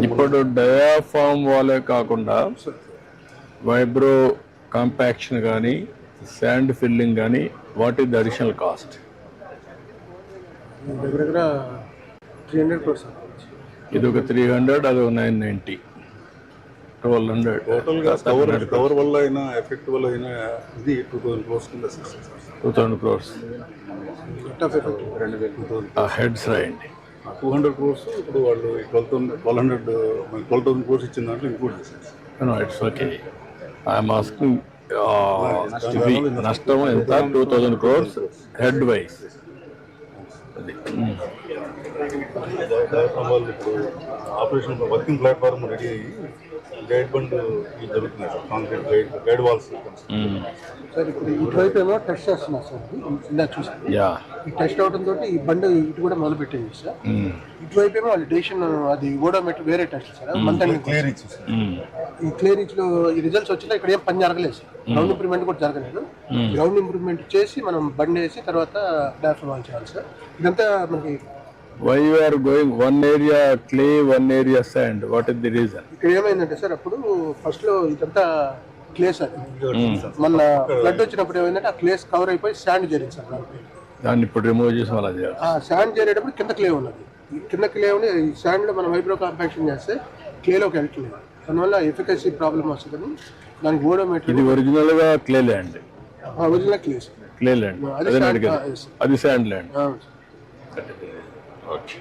ఇప్పుడు డయాఫామ్ వాలే కాకుండా వైబ్రో కాంపాక్షన్ కానీ శాండ్ ఫిల్లింగ్ కానీ what is the additional cost? దగ్గర 300 crores. ఇది ఒక 300, అది ఒక 990, 1200. టోటల్గా కవర్ వల్ల అయినా ఎఫెక్ట్ వల్ల అయినా ఇది 2000 crores కింద 2000 crores Net of effect 2000 heads రాయండి. 200 crores ఇప్పుడు వాళ్ళు 12,000 crores ఇచ్చిన దాంట్లో ఇంక్లూడ్ చేశారు. No, it's okay. I'm asking నష్టం ఎంత? 2000 crores హెడ్ వైజ్. అది వాళ్ళు ఇప్పుడు ఆపరేషన్ వర్కింగ్ ప్లాట్ఫామ్ రెడీ అయ్యి గైడ్ బండ్ జరుగుతున్నాయి sir, concrete guide walls. Sir ఇప్పుడు ఇటువైపు ఏమో టెస్ట్ చేస్తున్నారు సార్, ఇందా చూసాను. యా, ఈ టెస్ట్ అవడం తోటి ఈ బండి ఇటు కూడా మొదలు పెట్టింది సార్. ఇటువైపు ఏమో వాళ్ళు డెసిషన్ అది ఓడోమీటర్ వేరే టెస్ట్ సార్, మంత్ క్లియర్ ఇచ్చేసి ఈ క్లియర్ లో ఈ రిజల్ట్స్ వచ్చినా ఇక్కడ ఏం పని జరగలేదు సార్. గ్రౌండ్ ఇంప్రూవ్మెంట్ కూడా జరగలేదు. గ్రౌండ్ ఇంప్రూవ్మెంట్ చేసి మనం బండి వేసి తర్వాత డాఫర్ వాల్ చేయాలి సార్. ఇదంతా మనకి why you are going one area clay, one area sand? What is the reason? ఇక్కడ ఏమైందంటే సార్, అప్పుడు ఫస్ట్ లో ఇదంతా క్లే సార్. మన ఫ్లడ్ వచ్చినప్పుడు ఏమైందంటే ఆ క్లేస్ కవర్ అయిపోయి శాండ్ జరిగింది సార్. దాన్ని ఇప్పుడు రిమూవ్ చేసి అలా చేయాలి. ఆ శాండ్ చేరేటప్పుడు కింద క్లే ఉన్నది. ఈ కింద క్లే ఉండి ఈ శాండ్ లో మనం వైబ్రో కాంపాక్షన్ చేస్తే క్లేలోకి వెళ్ళట్లేదు. దానివల్ల ఎఫికసీ ప్రాబ్లం వస్తుందని దానికి ఓడోమీటర్. ఇది ఒరిజినల్ గా clay land, original clay sir. Clay land, అది శాండ్ ల్యాండ్. ఓకే.